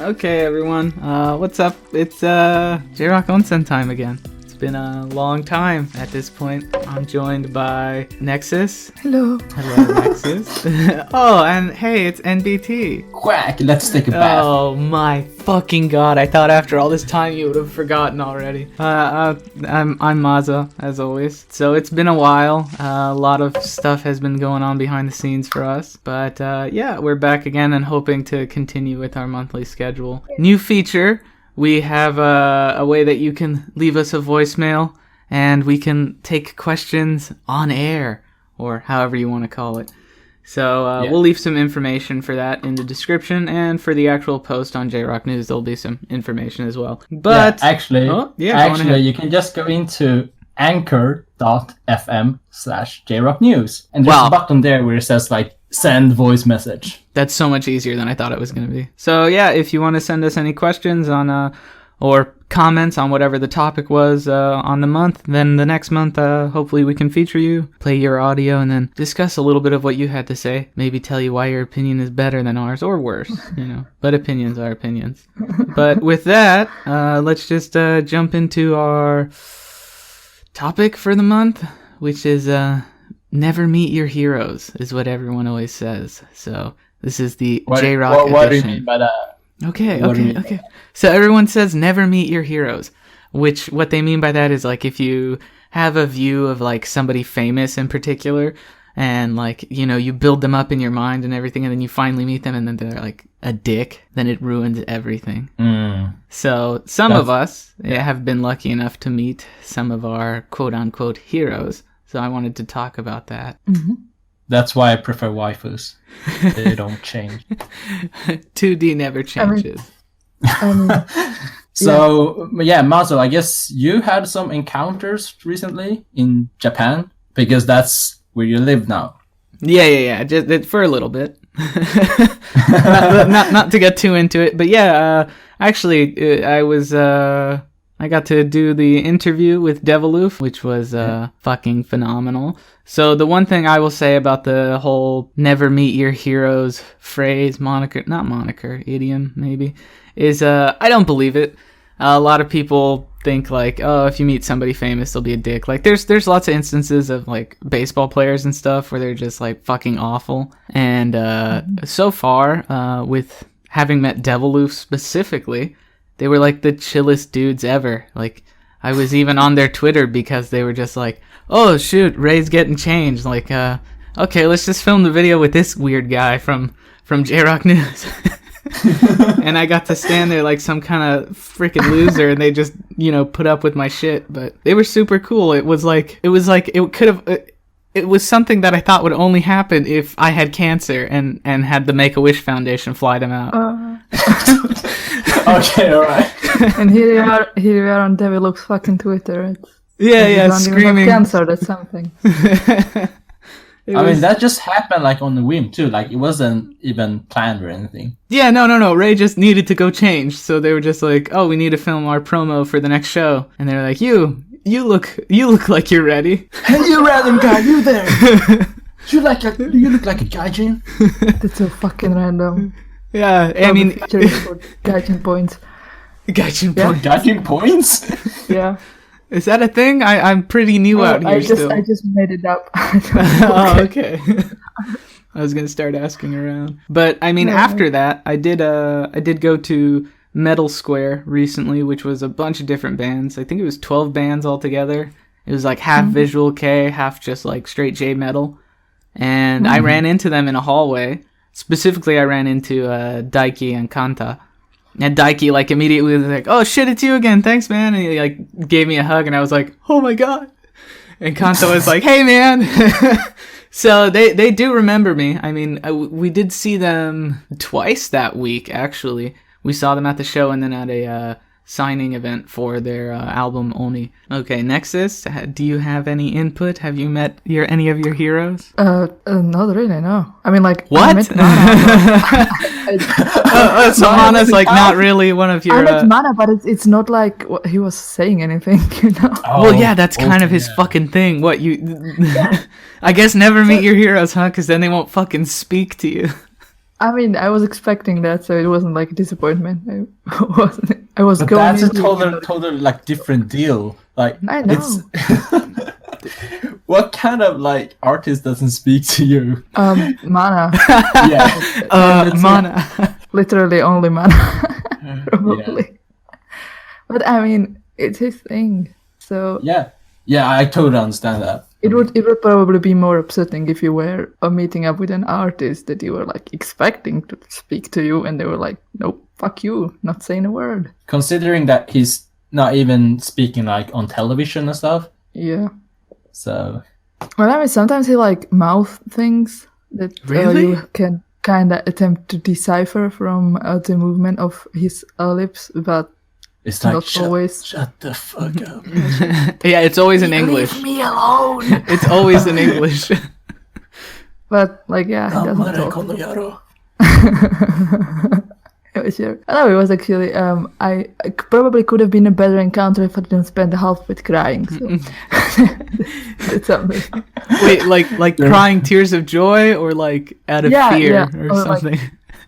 Okay, everyone. What's up? It's JROCK Onsen time again. It's been a long time at this point. I'm joined by Nexus. Hello. Hello, Nexus. Oh, and hey, it's NBT. Quack, let's take a bath. Oh my fucking god, I thought after all this time you would have forgotten already. I'm Maza, as always. So it's been a while. A lot of stuff has been going on behind the scenes for us. But yeah, we're back again and hoping to continue with our monthly schedule. New feature, we have a way that you can leave us a voicemail and we can take questions on air, or however you want to call it. So we'll leave some information for that in the description, and for the actual post on JROCK News, there'll be some information as well. But actually, you can just go into anchor.fm/JROCK News, and there's a button there where it says like send voice message. That's so much easier than I thought it was going to be. So yeah, if you want to send us any questions on or comments on whatever the topic was on the month, then the next month hopefully we can feature you, play your audio, and then discuss a little bit of what you had to say. Maybe tell you why your opinion is better than ours, or worse, you know. But opinions are opinions. But with that, let's just jump into our topic for the month, which is never meet your heroes, is what everyone always says. So this is the JROCK edition. What do you mean by that? Okay. So everyone says never meet your heroes, which what they mean by that is like if you have a view of like somebody famous in particular, and like, you know, you build them up in your mind and everything, and then you finally meet them and then they're like a dick, then it ruins everything. So some of us have been lucky enough to meet some of our quote unquote heroes. So I wanted to talk about that. Mm-hmm. That's why I prefer waifus. They don't change. 2D never changes. Mazo, I guess you had some encounters recently in Japan, because that's where you live now. Yeah. Just for a little bit. not to get too into it, but yeah. Actually, I got to do the interview with DEVILOOF, which was fucking phenomenal. So the one thing I will say about the whole never meet your heroes phrase, idiom maybe, is I don't believe it. A lot of people think like, oh, if you meet somebody famous, they'll be a dick. Like there's lots of instances of like baseball players and stuff where they're just like fucking awful. And so far, with having met DEVILOOF specifically, they were like the chillest dudes ever. Like I was even on their Twitter because they were just like, oh shoot, Ray's getting changed. Like, okay, let's just film the video with this weird guy from JROCK News. And I got to stand there like some kind of freaking loser, and they just, you know, put up with my shit. But they were super cool. It was something that I thought would only happen if I had cancer and had the Make-A-Wish Foundation fly them out. Okay, alright. And here you are on DEVILOOF's fucking Twitter. Screaming cancer, that's something. That just happened like on the whim too. Like it wasn't even planned or anything. Yeah, no. Ray just needed to go change, so they were just like, "Oh, we need to film our promo for the next show," and they're like, "You look like you're ready." Hey, you random guy, you there? You look like a gaijin. That's so fucking random. Yeah, I mean, gaijin points. Gaijin points? Yeah. Is that a thing? I'm pretty new out here still. I just made it up. Oh, okay. I was gonna start asking around, but I mean, after that, I did go to Metal Square recently, which was a bunch of different bands. I think it was 12 bands altogether. It was like half Visual-kei, half just like straight J metal, and I ran into them in a hallway. Specifically, I ran into Daiki and Kanta. And Daiki, like, immediately was like, oh, shit, it's you again. Thanks, man. And he, like, gave me a hug, and I was like, oh, my God. And Kanta was like, hey, man. So they do remember me. I mean, we did see them twice that week, actually. We saw them at the show and then at a signing event for their album Oni. Okay, Nexus, do you have any input? Have you met any of your heroes? Not really, no. I mean, like, what? I met Mana. So Mana's like not really one of your... I met Mana, but it's not like he was saying anything, you know? Well, yeah, that's kind of his fucking thing. What, you... I guess never meet your heroes, huh? Because then they won't fucking speak to you. I mean, I was expecting that, so it wasn't like a disappointment. I was But going that's a into it, total like different deal. Like I know. it's what kind of like artist doesn't speak to you? Mana. Yeah. Mana. Literally only mana. Probably. But I mean, it's his thing. So Yeah. Yeah, I totally understand that. it would probably be more upsetting if you were meeting up with an artist that you were like expecting to speak to you, and they were like, "Nope, fuck you, not saying a word." Considering that he's not even speaking like on television and stuff. Yeah. So Well, I mean, sometimes he like mouth things that Really? you can kind of attempt to decipher from the movement of his lips, but it's like not always. shut the fuck up. Yeah, it's always in English. Leave me alone. It's always in English. But like, yeah, he doesn't talk. Yaro. Yeah, sure. I know it was actually. I probably could have been a better encounter if I didn't spend half of it crying. So that's something. Wait, like crying tears of joy or like out of Yeah, fear yeah, or or like- something?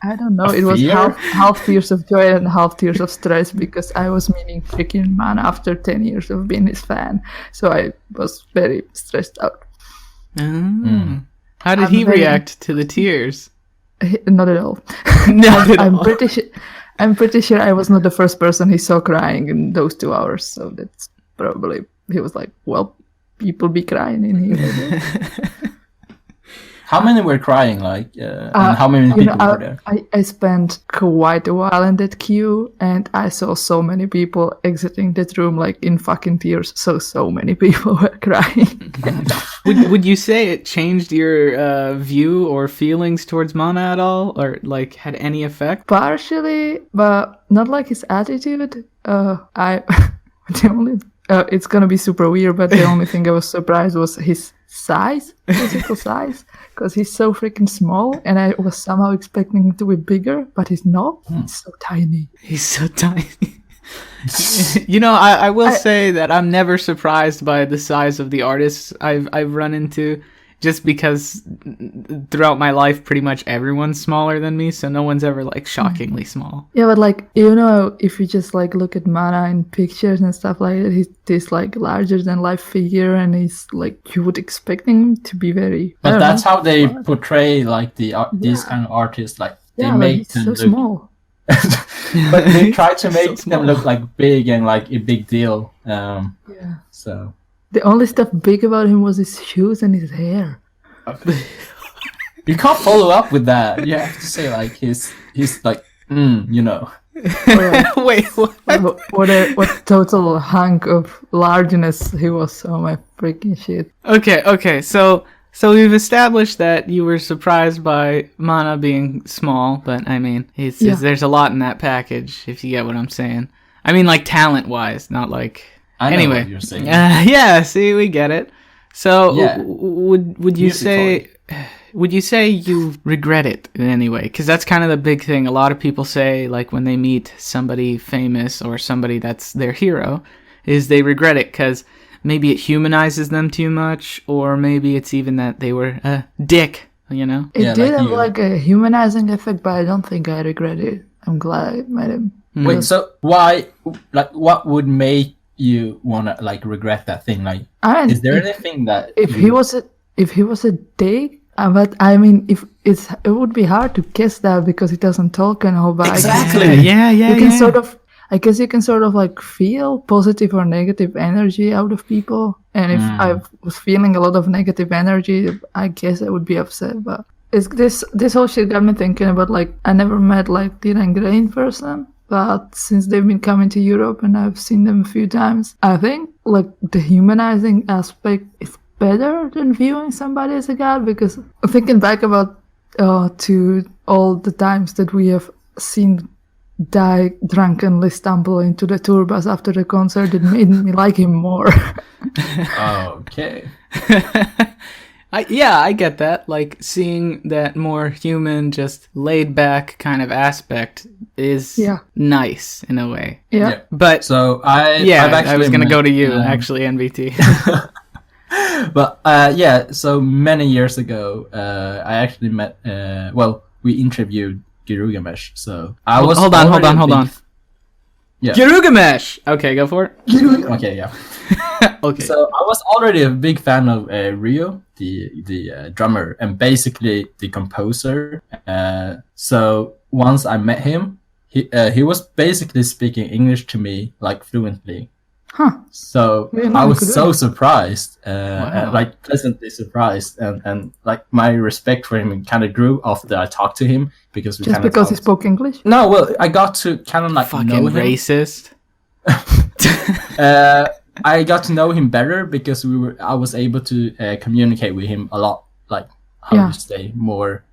I don't know. It was Fear? half tears of joy and half tears of stress because I was meeting freaking man after 10 years of being his fan. So I was very stressed out. Oh. How did I'm he very- react to the tears? Not at all. Not at I'm all. pretty sure I was not the first person he saw crying in those 2 hours. So that's probably he was like, well, people be crying in here. How many were crying? Like, and how many people were there? I spent quite a while in that queue, and I saw so many people exiting that room like in fucking tears. So many people were crying. Would you say it changed your view or feelings towards Mana at all, or like had any effect? Partially, but not like his attitude. I the only it's gonna be super weird, but the only thing I was surprised was his size, physical size, because he's so freaking small, and I was somehow expecting him to be bigger, but he's not. He's so tiny. He's so tiny. You know, I will say that I'm never surprised by the size of the artists I've run into, just because throughout my life, pretty much everyone's smaller than me, so no one's ever like shockingly small. Yeah, but like, you know, if you just like look at Mana in pictures and stuff like that, he's this like larger than life figure, and he's like, you would expect him to be very. But that's how they portray like these kind of artists. Like they yeah, but make he's them so look, small. but they try to make So them small. look like big and like a big deal. Yeah. So The only stuff big about him was his shoes and his hair. you can't follow up with that. You have to say like he's like you know. Wait, what? What total hunk of largeness he was. Oh my freaking shit. Okay. So we've established that you were surprised by Mana being small, but I mean, there's a lot in that package, if you get what I'm saying. I mean, like talent-wise, not like. I know Anyway, what you're saying. yeah. See, we get it. So, Yeah. would you say you regret it in any way? Because that's kind of the big thing. A lot of people say, like when they meet somebody famous or somebody that's their hero, is they regret it because maybe it humanizes them too much, or maybe it's even that they were a dick. You know? It Yeah, did like have you. like a humanizing effect, but I don't think I regret it. I'm glad I met him. Wait, so why? Like, what would make you wanna like regret that thing? Like, I mean, is there anything that if he was a dick, but I mean, it would be hard to guess that because he doesn't talk and all. But Exactly. Yeah. you can sort of. I guess you can sort of like feel positive or negative energy out of people. And if I was feeling a lot of negative energy, I guess I would be upset. But this whole shit got me thinking about like I never met like Dylan Gray in person. But since they've been coming to Europe and I've seen them a few times, I think like the humanizing aspect is better than viewing somebody as a god, because thinking back about to all the times that we have seen die drunkenly stumble into the tour bus after the concert, it made me like him more. Okay. I get that. Like seeing that more human, just laid back kind of aspect is nice in a way. Yeah. But So I've I was gonna go to you met, actually, NVT. But so many years ago, I actually met. we interviewed Girugamesh. So I was hold on. Yeah. Girugamesh. Okay, go for it. Okay, yeah. Okay. So I was already a big fan of Rio, the drummer, and basically the composer. So once I met him, he was basically speaking English to me like fluently. Huh. So Yeah, I was good. so surprised, Wow. and, like pleasantly surprised, and like my respect for him kind of grew after I talked to him because we Just kind of because he spoke English? No, well, I got to kind of like Fucking know him. racist. I got to know him better because I was able to communicate with him a lot. Like how Yeah. you say more.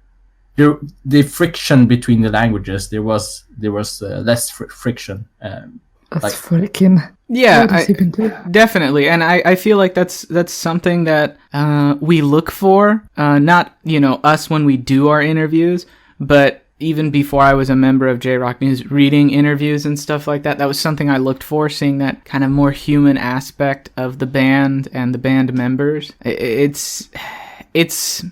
The friction between the languages there was less friction. That's Like- freaking... Yeah, What has he been doing? definitely, and I feel like that's something that we look for. Not us when we do our interviews, but even before I was a member of JROCK News, reading interviews and stuff like that, that was something I looked for, seeing that kind of more human aspect of the band and the band members. It's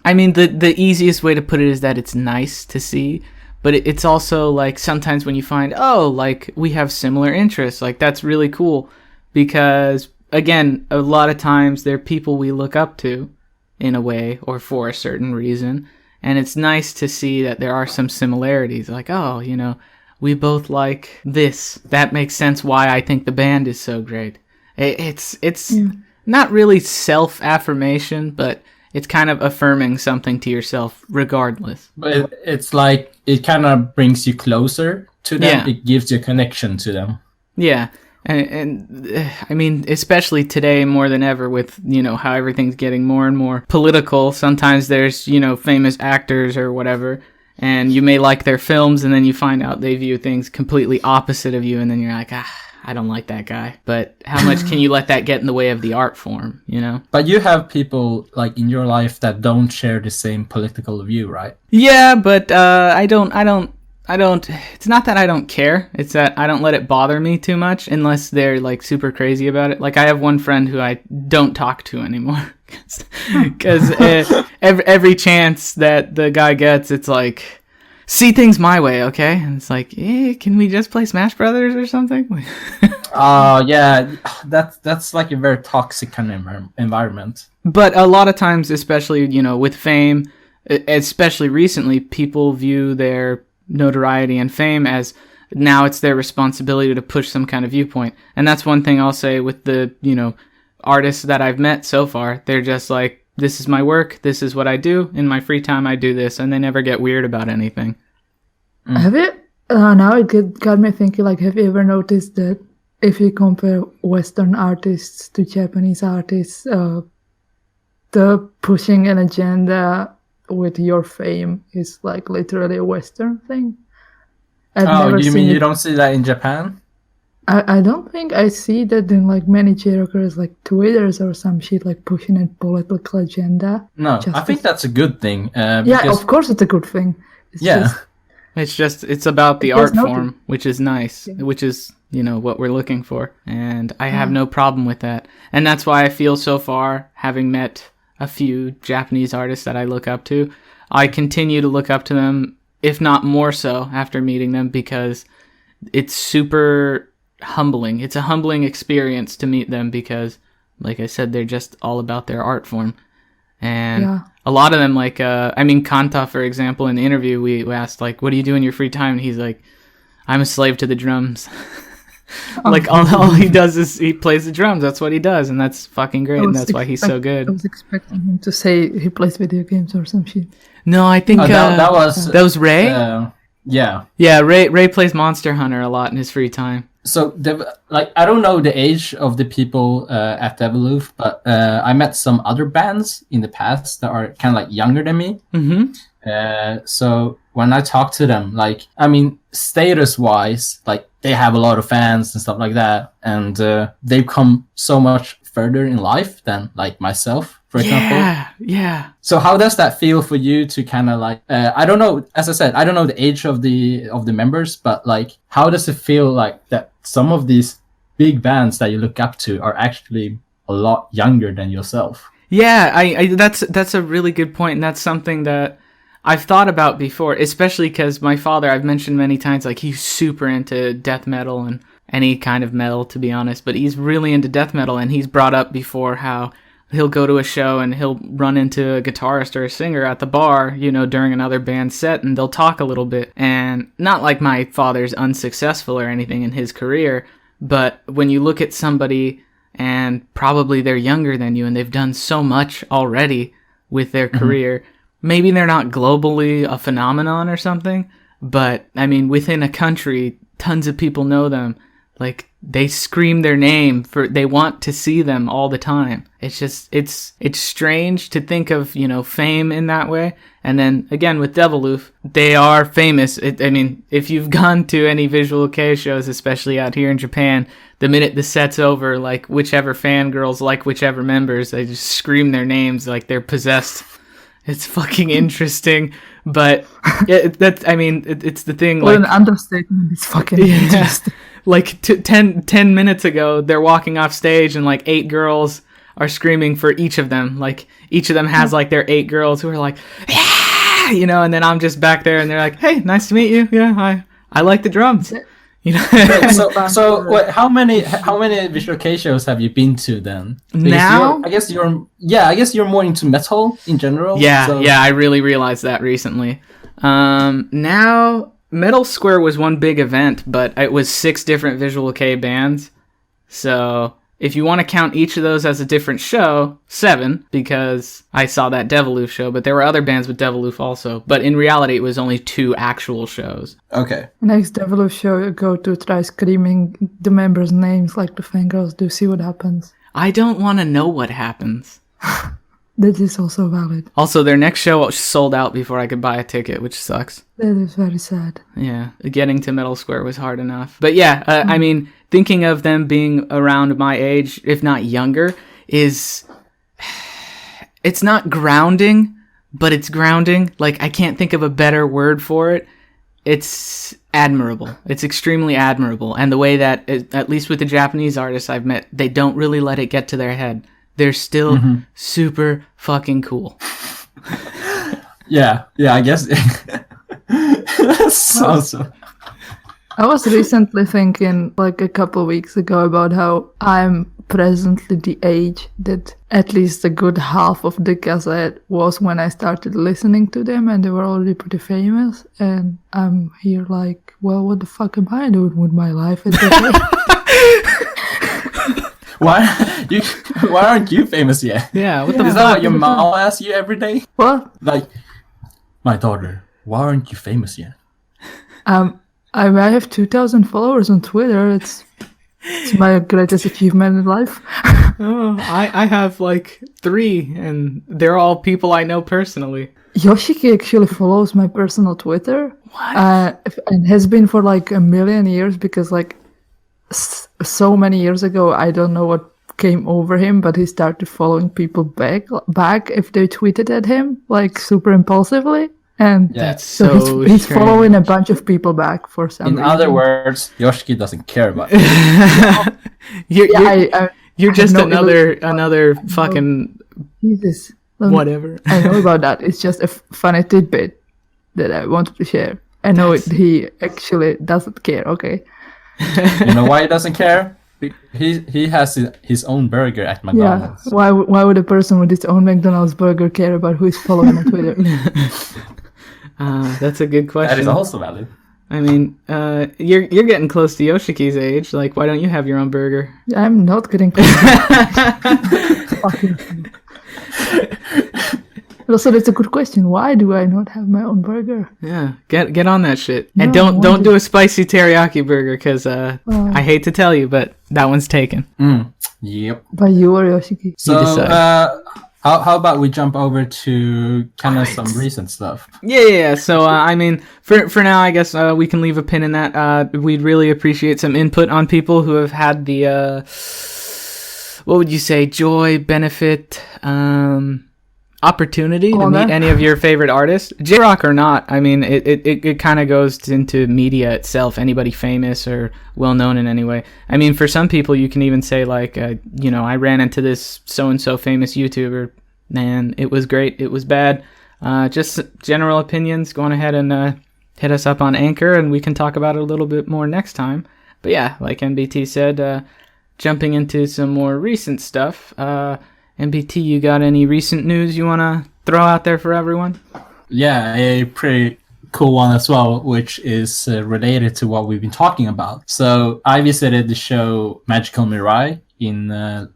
I mean, the easiest way to put it is that it's nice to see. But it's also like sometimes when you find, like we have similar interests, like that's really cool because, again, a lot of times they're people we look up to in a way or for a certain reason. And it's nice to see that there are some similarities like, we both like this. That makes sense why I think the band is so great. It's not really self-affirmation, but it's kind of affirming something to yourself regardless. But it's like it kind of brings you closer to them. Yeah. It gives you a connection to them. Yeah. And I mean, especially today more than ever with, how everything's getting more and more political. Sometimes there's, famous actors or whatever, and you may like their films and then you find out they view things completely opposite of you. And then you're like, I don't like that guy. But how much can you let that get in the way of the art form, But you have people like in your life that don't share the same political view, right? Yeah, but I don't, it's not that I don't care. It's that I don't let it bother me too much unless they're like super crazy about it. Like I have one friend who I don't talk to anymore because every chance that the guy gets, it's like, see things my way, okay? And it's like, can we just play Smash Brothers or something? Yeah, that's like a very toxic kind of environment. But a lot of times, especially, with fame, especially recently, people view their notoriety and fame as now it's their responsibility to push some kind of viewpoint. And that's one thing I'll say with the, artists that I've met so far. They're just like, this is my work, this is what I do, in my free time I do this, and they never get weird about anything. Have you... now it got me thinking, like, have you ever noticed that if you compare Western artists to Japanese artists, the pushing an agenda with your fame is like literally a Western thing? You mean you don't see that in Japan? I don't think I see that in like many JROCKers, like Twitters or some shit, like pushing a political agenda. No, I think that's a good thing. Yeah, Because, of course it's a good thing. It's yeah. just- It's about the There's art nothing- form, which is nice, which is, what we're looking for. And I have no problem with that. And that's why I feel so far, having met a few Japanese artists that I look up to, I continue to look up to them, if not more so, after meeting them, because it's super humbling. It's a humbling experience to meet them because, like I said, they're just all about their art form. And a lot of them, like, Kanta, for example, in the interview, we asked, like, what do you do in your free time? And he's like, I'm a slave to the drums. Like, all he does is he plays the drums. That's what he does, and that's fucking great, and that's why he's so good. I was expecting him to say he plays video games or some shit. No, I think that was Ray. Yeah. Yeah, Ray plays Monster Hunter a lot in his free time. So, I don't know the age of the people at DEVILOOF, but I met some other bands in the past that are kind of like younger than me. Mm-hmm. So when I talk to them, status-wise, they have a lot of fans and stuff like that, and they've come so much further in life than myself, for example. Yeah. So how does that feel for you to kind of I don't know, as I said, I don't know the age of the members, but how does it feel that some of these big bands that you look up to are actually a lot younger than yourself? Yeah, I that's a really good point, and that's something that I've thought about before, especially because my father, I've mentioned many times, like he's super into death metal and any kind of metal, to be honest, but he's really into death metal, and he's brought up before how he'll go to a show and he'll run into a guitarist or a singer at the bar, you know, during another band's set, and they'll talk a little bit. And not like my father's unsuccessful or anything in his career, but when you look at somebody and probably they're younger than you and they've done so much already with their career, maybe they're not globally a phenomenon or something, but I mean, within a country, tons of people know them. Like, they scream their name they want to see them all the time. It's just, it's strange to think of, you know, fame in that way. And then again, with DEVILOOF, they are famous. I mean, if you've gone to any Visual-kei shows, especially out here in Japan, the minute the set's over, like, whichever fangirls like whichever members, they just scream their names like they're possessed. It's fucking interesting, but it's the thing. What like, an understatement! It's fucking interesting. Like 10 minutes ago, they're walking off stage and like 8 girls are screaming for each of them. Like, each of them has like their 8 girls who are like, yeah, you know, and then I'm just back there and they're like, hey, nice to meet you. Yeah, I like the drums. You know. so wait, how many Visual-kei shows have you been to then? Because now, I guess you're more into metal in general. Yeah, I really realized that recently. Now, Metal Square was one big event, but it was 6 different Visual-kei bands. So if you want to count each of those as a different show, 7, because I saw that DEVILOOF show, but there were other bands with DEVILOOF also. But in reality, it was only 2 actual shows. Okay. Next DEVILOOF show you go to, try screaming the members' names like the fangirls do, see what happens. I don't want to know what happens. That is also valid. Also, their next show sold out before I could buy a ticket, which sucks. That is very sad. Yeah, getting to Metal Square was hard enough. But yeah, I mean, thinking of them being around my age, if not younger, it's not grounding, but it's grounding. Like, I can't think of a better word for it. It's admirable. It's extremely admirable. And the way that, at least with the Japanese artists I've met, they don't really let it get to their head. They're still super fucking cool. Yeah, I guess. That's awesome. I was recently thinking, like a couple of weeks ago, about how I'm presently the age that at least a good half of the cassette was when I started listening to them, and they were already pretty famous. And I'm here like, well, what the fuck am I doing with my life at that age? Why aren't you famous yet? Yeah, what the Is fuck? that what your mom asks you every day? What? Like, my daughter, why aren't you famous yet? I have 2,000 followers on Twitter. It's my greatest achievement in life. Oh, I have like 3, and they're all people I know personally. Yoshiki actually follows my personal Twitter. What? And has been for like a million years, because like so many years ago, I don't know what came over him, but he started following people back if they tweeted at him, like super impulsively. And That's so he's strange. following a bunch of people back for some reason. In other words, Yoshiki doesn't care about it. You're just no another fucking Jesus. whatever. I know about that. It's just a funny tidbit that I wanted to share. I know he actually doesn't care. Okay. You know why he doesn't care? He has his own burger at McDonald's. Yeah. Why would a person with his own McDonald's burger care about who is following on Twitter? That's a good question. That is also valid. I mean, you're getting close to Yoshiki's age. Like, why don't you have your own burger? I'm not getting close. Also, that's a good question. Why do I not have my own burger? Yeah, get on that shit. And No, don't do a spicy teriyaki burger, because I hate to tell you, but that one's taken. Yep. By you or Yoshiki? So, how about we jump over to kind of some recent stuff? Yeah. So, I mean, for now, I guess we can leave a pin in that. We'd really appreciate some input on people who have had the, what would you say, joy, benefit, opportunity to meet any of your favorite artists, JROCK or not. I mean, it kind of goes into media itself. Anybody famous or well known in any way. I mean, for some people, you can even say like, I ran into this so and so famous YouTuber. Man, it was great. It was bad. just general opinions, go on ahead and hit us up on Anchor, and we can talk about it a little bit more next time. But yeah, like MBT said, jumping into some more recent stuff. MBT, you got any recent news you want to throw out there for everyone? Yeah, a pretty cool one as well, which is related to what we've been talking about. So I visited the show Magical Mirai in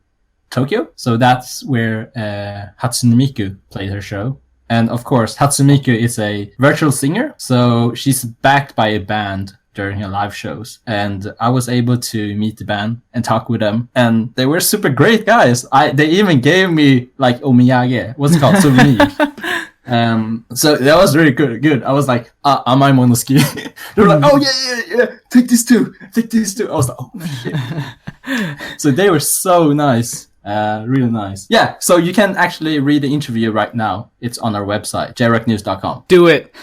Tokyo. So that's where Hatsune Miku played her show. And of course, Hatsune Miku is a virtual singer. So she's backed by a band during her live shows. And I was able to meet the band and talk with them. And they were super great guys. They even gave me like omiyage. What's it called? Souvenir. So that was really good. I was like, am I monoski? They were like, oh yeah, take this too. I was like, oh shit. So they were so nice. Really nice. Yeah, so you can actually read the interview right now. It's on our website, jrocknews.com. Do it.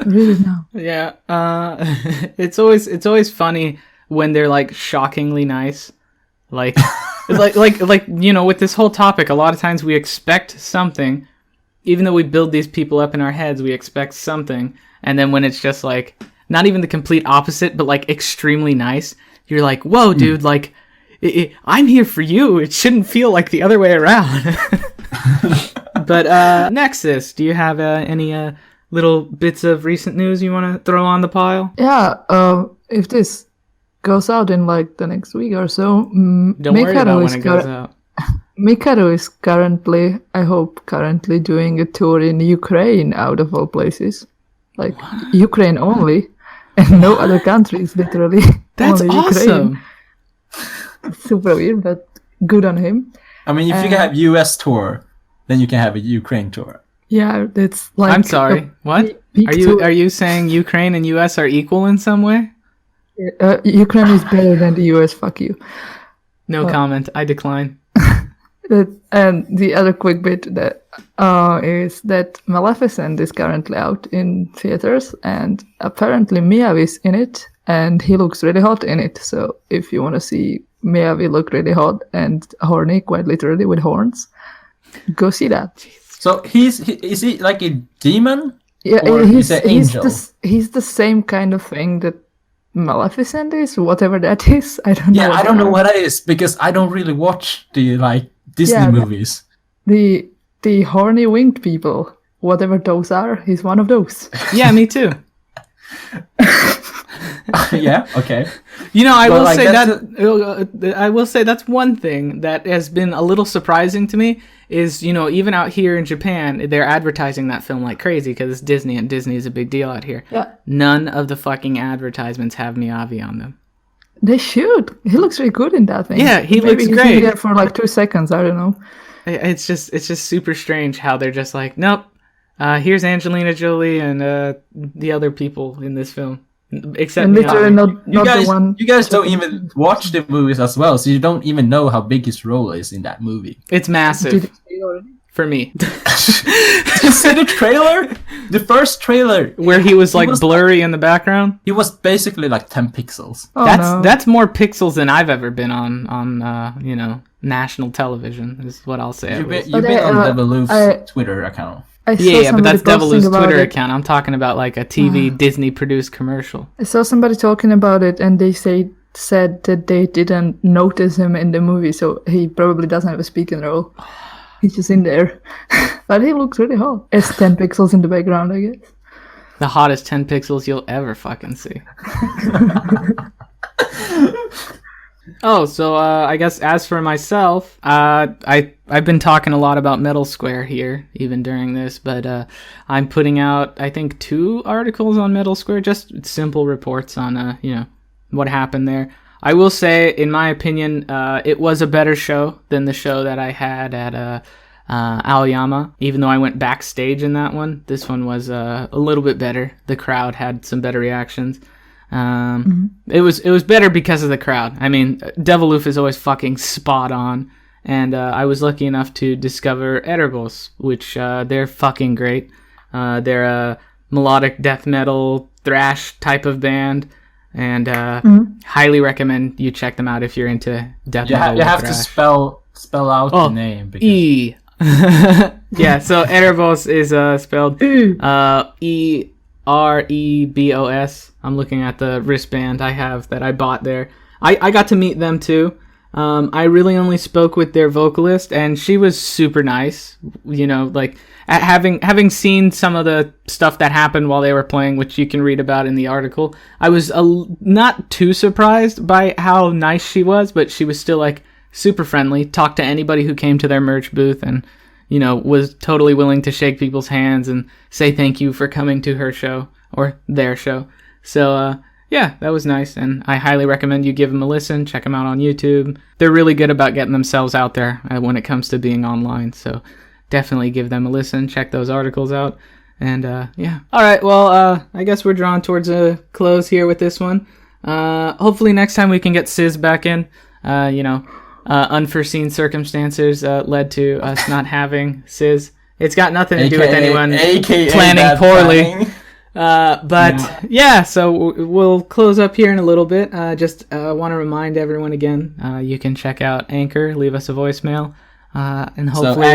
Really now. Yeah. It's always funny when they're like shockingly nice. Like like you know, with this whole topic, a lot of times we expect something. Even though we build these people up in our heads, we expect something. And then when it's just like not even the complete opposite, but like extremely nice, you're like, whoa, dude, like I'm here for you. It shouldn't feel like the other way around. But Nexus, do you have any little bits of recent news you want to throw on the pile? Yeah, if this goes out in like the next week or so, Don't worry about when it goes out. Mikharu is currently doing a tour in Ukraine, out of all places. Like, what? Ukraine only, and no other countries, literally. That's only awesome. It's super weird, but good on him. I mean, if you can have US tour, then you can have a Ukraine tour. Yeah, it's like... I'm sorry, what? Are you saying Ukraine and US are equal in some way? Ukraine is better than the US, fuck you. No comment, I decline. And the other quick bit that is that Maleficent is currently out in theaters, and apparently Miyavi's in it, and he looks really hot in it. So if you want to see Miyavi look really hot and horny, quite literally with horns, go see that. So is he like a demon? Yeah, or he's an angel? He's the same kind of thing that Maleficent is, whatever that is. I don't know. Yeah, I don't know what that is, because I don't really watch the like Disney movies. The horny winged people, whatever those are, he's one of those. Yeah, me too. Yeah, okay. You know, I will say that's one thing that has been a little surprising to me is, you know, even out here in Japan, they're advertising that film like crazy because it's Disney, and Disney is a big deal out here. Yeah. None of the fucking advertisements have Miyavi on them. They should. He looks really good in that thing. Yeah, he Maybe looks great. He's in there for like 2 seconds. I don't know. It's just super strange how they're just like, nope. Here's Angelina Jolie and the other people in this film, except and literally not the one. You guys don't even watch the movies as well, so you don't even know how big his role is in that movie. It's massive. Did you see it already? For me. Did you see the trailer? The first trailer where he was like blurry in the background. He was basically like 10 pixels. Oh, that's more pixels than I've ever been on you know, national television. Is what I'll say. You've been on DEVILOOF's Twitter account. Yeah, but that's DEVILOOF's Twitter account. I'm talking about like a TV Disney produced commercial. I saw somebody talking about it, and they said that they didn't notice him in the movie, so he probably doesn't have a speaking role. He's just in there. But he looks really hot. It's 10 pixels in the background, I guess. The hottest 10 pixels you'll ever fucking see. Oh, so I guess as for myself, I've been talking a lot about Metal Square here, even during this, but I'm putting out, I think, 2 articles on Metal Square, just simple reports on, you know, what happened there. I will say, in my opinion, it was a better show than the show that I had at Aoyama. Even though I went backstage in that one, this one was a little bit better. The crowd had some better reactions. It was better because of the crowd. I mean, DEVILOOF is always fucking spot on. And I was lucky enough to discover Erebos, which they're fucking great. They're a melodic death metal thrash type of band. And highly recommend you check them out if you're into death metal. You have to spell out the name. Yeah, so Erebos is spelled Erebos. I'm looking at the wristband I have that I bought there. I got to meet them too. I really only spoke with their vocalist, and she was super nice. You know, like having seen some of the stuff that happened while they were playing, which you can read about in the article, I was not too surprised by how nice she was, but she was still like super friendly. Talked to anybody who came to their merch booth, and you know, was totally willing to shake people's hands and say thank you for coming to her show or their show. So, yeah, that was nice, and I highly recommend you give them a listen. Check them out on YouTube. They're really good about getting themselves out there when it comes to being online, so definitely give them a listen. Check those articles out, and yeah. All right, well, I guess we're drawn towards a close here with this one. Hopefully next time we can get Sis back in. You know, unforeseen circumstances led to us not having Sis. It's got nothing to do with anyone planning poorly. But yeah, so we'll close up here in a little bit. Just want to remind everyone again, you can check out Anchor, leave us a voicemail, and hopefully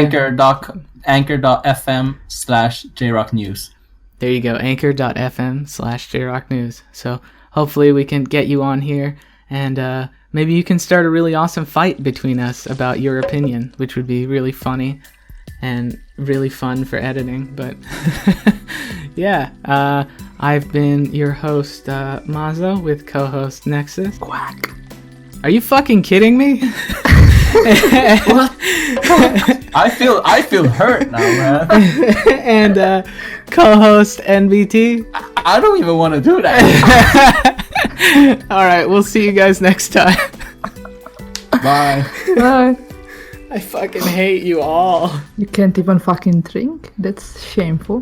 anchor.fm/JROCK News. There you go, anchor.fm/JROCK News. So hopefully we can get you on here, and maybe you can start a really awesome fight between us about your opinion, which would be really funny and really fun for editing. But yeah, I've been your host, Mazo, with co-host Nexus. Quack. Are you fucking kidding me? What? I feel hurt now, man. And co-host NBT. I don't even want to do that. All right, we'll see you guys next time. Bye. Bye. I fucking hate you all. You can't even fucking drink? That's shameful.